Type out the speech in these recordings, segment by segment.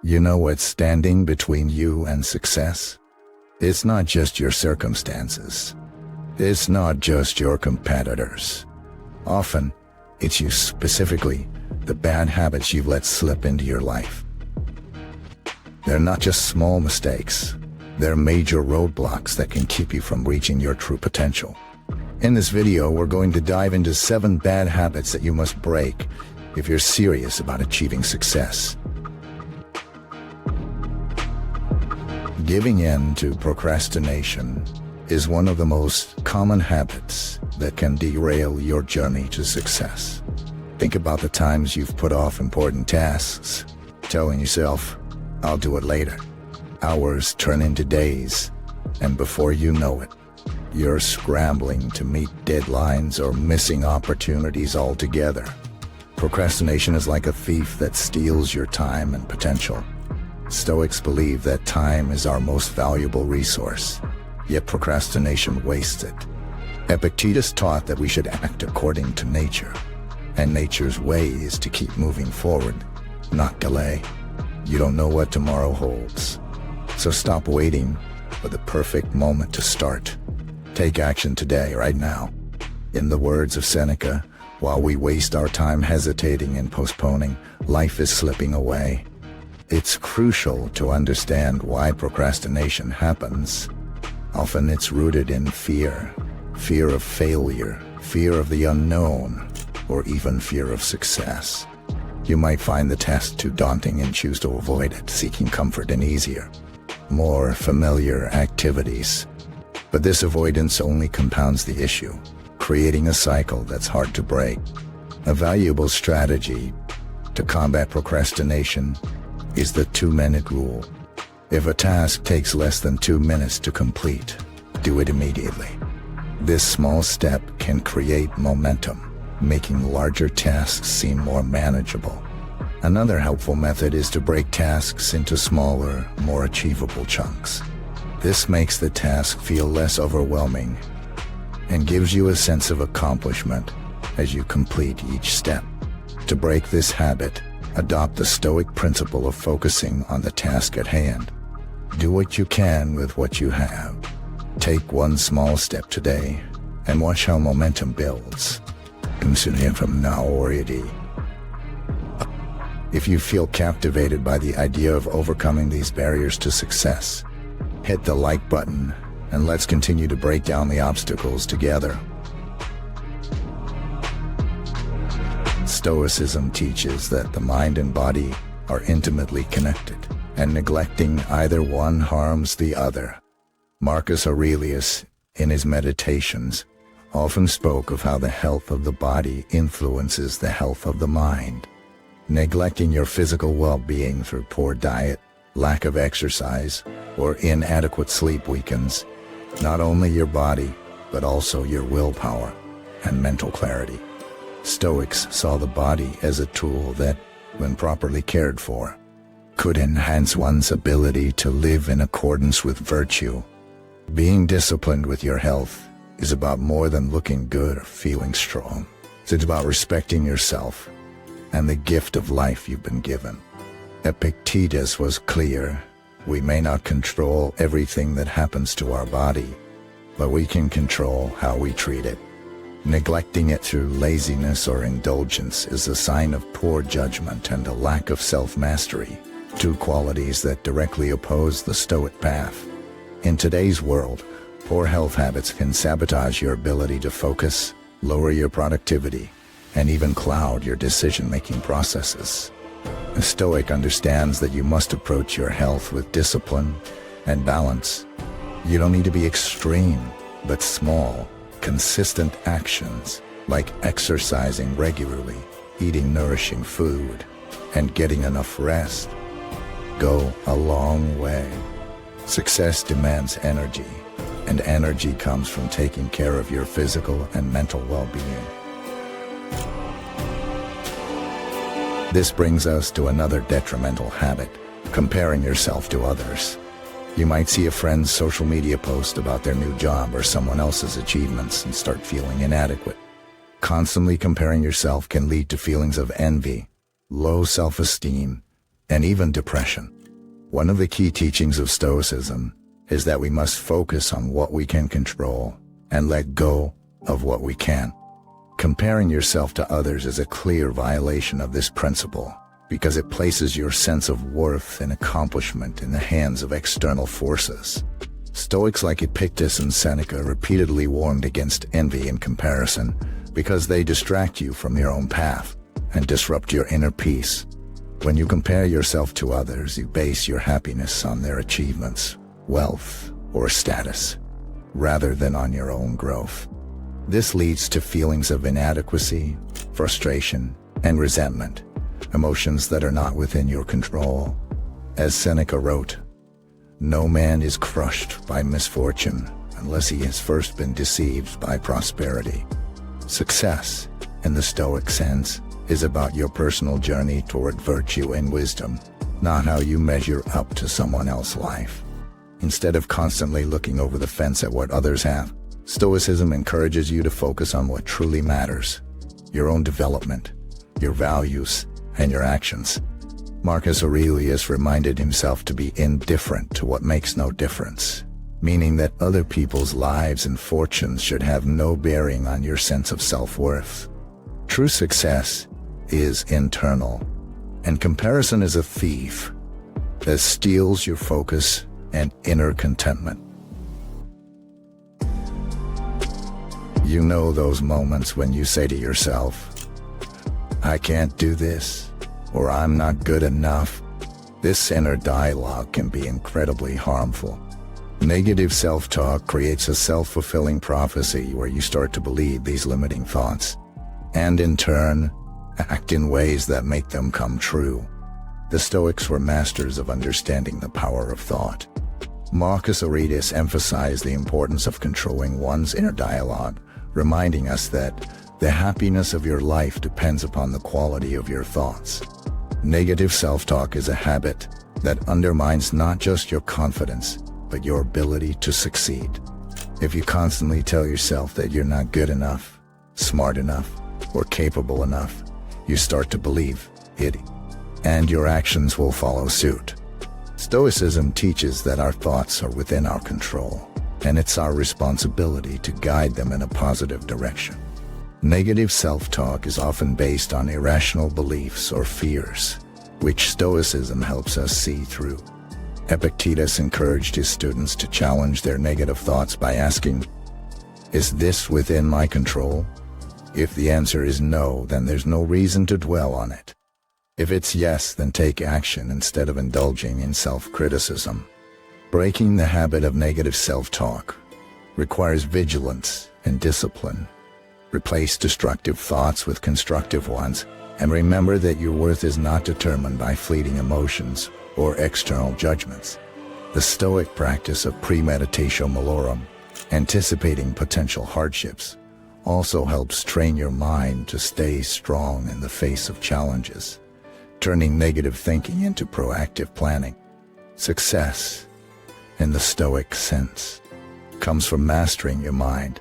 You know what's standing between you and success? It's not just your circumstances. It's not just your competitors. Often, it's you specifically, the bad habits you've let slip into your life. They're not just small mistakes. They're major roadblocks that can keep you from reaching your true potential. In this video, we're going to dive into 7 bad habits that you must break if you're serious about achieving success. Giving in to procrastination is one of the most common habits that can derail your journey to success. Think about the times you've put off important tasks, telling yourself, "I'll do it later." Hours turn into days, and before you know it, you're scrambling to meet deadlines or missing opportunities altogether. Procrastination is like a thief that steals your time and potential. Stoics believe that time is our most valuable resource, yet procrastination wastes it. Epictetus taught that we should act according to nature, and nature's way is to keep moving forward, not delay. You don't know what tomorrow holds, so stop waiting for the perfect moment to start. Take action today, right now. In the words of Seneca, while we waste our time hesitating and postponing, life is slipping away. It's crucial to understand why procrastination happens. Often it's rooted in fear of failure, fear of the unknown, or even fear of success. You might find the task too daunting and choose to avoid it, seeking comfort in easier, more familiar activities. But this avoidance only compounds the issue, creating a cycle that's hard to break. A valuable strategy to combat procrastination is the 2-minute rule. If a task takes less than 2 minutes to complete, do it immediately. This small step can create momentum, making larger tasks seem more manageable. Another helpful method is to break tasks into smaller, more achievable chunks. This makes the task feel less overwhelming and gives you a sense of accomplishment as you complete each step. To break this habit, adopt the Stoic principle of focusing on the task at hand. Do what you can with what you have. Take one small step today and watch how momentum builds. Consider from now already. If you feel captivated by the idea of overcoming these barriers to success, hit the like button and let's continue to break down the obstacles together. Stoicism teaches that the mind and body are intimately connected, and neglecting either one harms the other. Marcus Aurelius, in his Meditations, often spoke of how the health of the body influences the health of the mind. Neglecting your physical well-being through poor diet, lack of exercise, or inadequate sleep weakens not only your body, but also your willpower and mental clarity. Stoics saw the body as a tool that, when properly cared for, could enhance one's ability to live in accordance with virtue. Being disciplined with your health is about more than looking good or feeling strong. It's about respecting yourself and the gift of life you've been given. Epictetus was clear: we may not control everything that happens to our body, but we can control how we treat it. Neglecting it through laziness or indulgence is a sign of poor judgment and a lack of self-mastery, 2 qualities that directly oppose the Stoic path. In today's world, poor health habits can sabotage your ability to focus, lower your productivity, and even cloud your decision-making processes. A Stoic understands that you must approach your health with discipline and balance. You don't need to be extreme, but small, consistent actions like exercising regularly, eating nourishing food, and getting enough rest go a long way. Success demands energy, and energy comes from taking care of your physical and mental well-being. This brings us to another detrimental habit: comparing yourself to others. You might see a friend's social media post about their new job or someone else's achievements and start feeling inadequate. Constantly comparing yourself can lead to feelings of envy, low self-esteem, and even depression. One of the key teachings of Stoicism is that we must focus on what we can control and let go of what we can't. Comparing yourself to others is a clear violation of this principle because it places your sense of worth and accomplishment in the hands of external forces. Stoics like Epictetus and Seneca repeatedly warned against envy and comparison because they distract you from your own path and disrupt your inner peace. When you compare yourself to others, you base your happiness on their achievements, wealth, or status, rather than on your own growth. This leads to feelings of inadequacy, frustration, and resentment, emotions that are not within your control. As Seneca wrote, "No man is crushed by misfortune unless he has first been deceived by prosperity." Success, in the Stoic sense, is about your personal journey toward virtue and wisdom, not how you measure up to someone else's life. Instead of constantly looking over the fence at what others have, Stoicism encourages you to focus on what truly matters: your own development, your values, and your actions. Marcus Aurelius reminded himself to be indifferent to what makes no difference, meaning that other people's lives and fortunes should have no bearing on your sense of self-worth. True success is internal, and comparison is a thief that steals your focus and inner contentment. You know those moments when you say to yourself, "I can't do this," or "I'm not good enough." This inner dialogue can be incredibly harmful. Negative self-talk creates a self-fulfilling prophecy where you start to believe these limiting thoughts, and in turn, act in ways that make them come true. The Stoics were masters of understanding the power of thought. Marcus Aurelius emphasized the importance of controlling one's inner dialogue, reminding us that the happiness of your life depends upon the quality of your thoughts. Negative self-talk is a habit that undermines not just your confidence, but your ability to succeed. If you constantly tell yourself that you're not good enough, smart enough, or capable enough, you start to believe it, and your actions will follow suit. Stoicism teaches that our thoughts are within our control, and it's our responsibility to guide them in a positive direction. Negative self-talk is often based on irrational beliefs or fears, which Stoicism helps us see through. Epictetus encouraged his students to challenge their negative thoughts by asking, "Is this within my control?" If the answer is no, then there's no reason to dwell on it. If it's yes, then take action instead of indulging in self-criticism. Breaking the habit of negative self-talk requires vigilance and discipline. Replace destructive thoughts with constructive ones, and remember that your worth is not determined by fleeting emotions or external judgments. The Stoic practice of premeditatio malorum, anticipating potential hardships, also helps train your mind to stay strong in the face of challenges, turning negative thinking into proactive planning. Success, in the Stoic sense, comes from mastering your mind.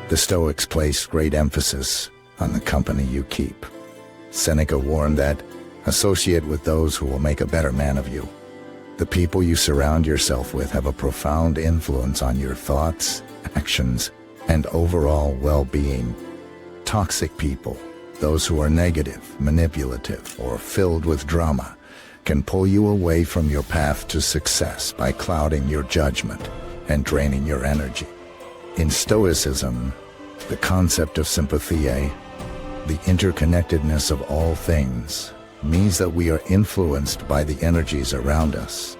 The Stoics placed great emphasis on the company you keep. Seneca warned that, "Associate with those who will make a better man of you." The people you surround yourself with have a profound influence on your thoughts, actions, and overall well-being. Toxic people, those who are negative, manipulative, or filled with drama, can pull you away from your path to success by clouding your judgment and draining your energy. In Stoicism, the concept of sympathia, the interconnectedness of all things, means that we are influenced by the energies around us.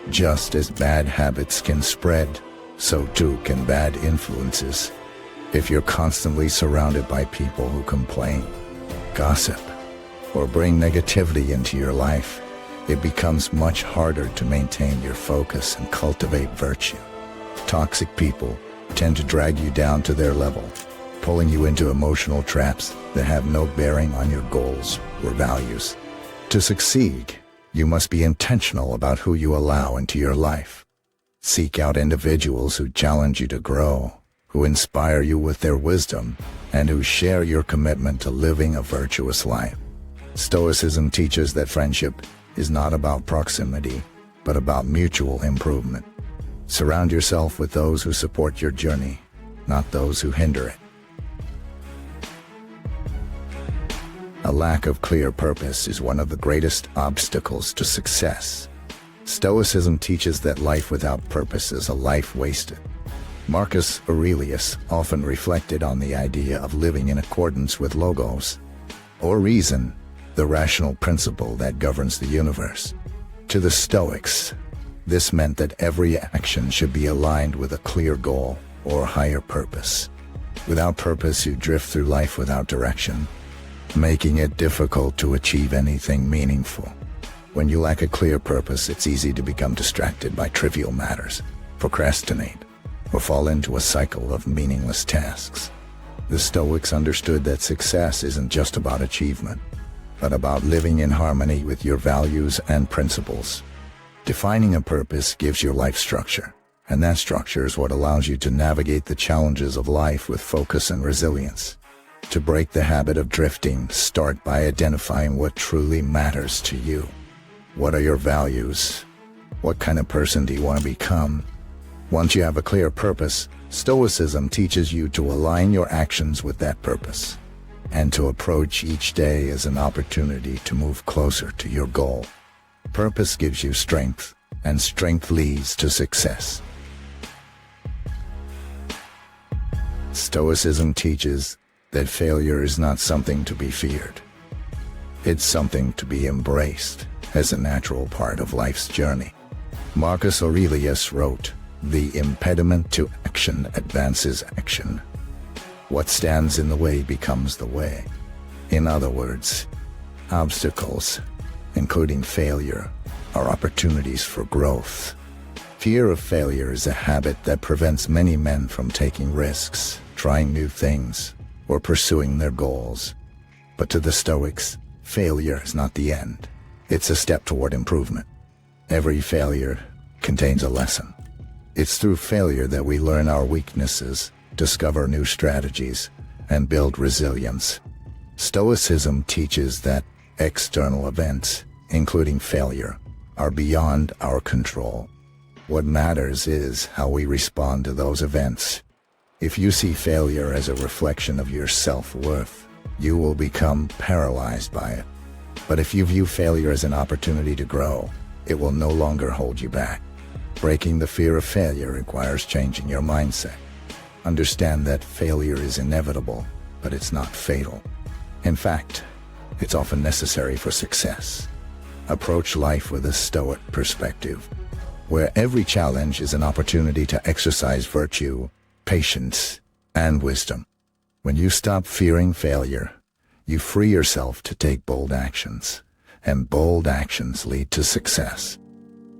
Just as bad habits can spread, so too can bad influences. If you're constantly surrounded by people who complain, gossip, or bring negativity into your life, it becomes much harder to maintain your focus and cultivate virtue. Toxic people tend to drag you down to their level, pulling you into emotional traps that have no bearing on your goals or values. To succeed, you must be intentional about who you allow into your life. Seek out individuals who challenge you to grow, who inspire you with their wisdom, and who share your commitment to living a virtuous life. Stoicism teaches that friendship is not about proximity, but about mutual improvement. Surround yourself with those who support your journey, not those who hinder it. A lack of clear purpose is one of the greatest obstacles to success. Stoicism teaches that life without purpose is a life wasted. Marcus Aurelius often reflected on the idea of living in accordance with logos, or reason, the rational principle that governs the universe. To the Stoics, this meant that every action should be aligned with a clear goal or higher purpose. Without purpose, you drift through life without direction, making it difficult to achieve anything meaningful. When you lack a clear purpose, it's easy to become distracted by trivial matters, procrastinate, or fall into a cycle of meaningless tasks. The Stoics understood that success isn't just about achievement, but about living in harmony with your values and principles. Defining a purpose gives your life structure, and that structure is what allows you to navigate the challenges of life with focus and resilience. To break the habit of drifting, start by identifying what truly matters to you. What are your values? What kind of person do you want to become? Once you have a clear purpose, Stoicism teaches you to align your actions with that purpose, and to approach each day as an opportunity to move closer to your goal. Purpose gives you strength, and strength leads to success. Stoicism teaches that failure is not something to be feared. It's something to be embraced as a natural part of life's journey. Marcus Aurelius wrote, "The impediment to action advances action. What stands in the way becomes the way." In other words, obstacles, including failure, are opportunities for growth. Fear of failure is a habit that prevents many men from taking risks, trying new things, or pursuing their goals. But to the Stoics, failure is not the end. It's a step toward improvement. Every failure contains a lesson. It's through failure that we learn our weaknesses, discover new strategies, and build resilience. Stoicism teaches that external events, including failure, are beyond our control. What matters is how we respond to those events. If you see failure as a reflection of your self-worth, you will become paralyzed by it. But if you view failure as an opportunity to grow, it will no longer hold you back. Breaking the fear of failure requires changing your mindset. Understand that failure is inevitable, but it's not fatal. In fact, it's often necessary for success. Approach life with a Stoic perspective, where every challenge is an opportunity to exercise virtue, patience, and wisdom. When you stop fearing failure, you free yourself to take bold actions, and bold actions lead to success.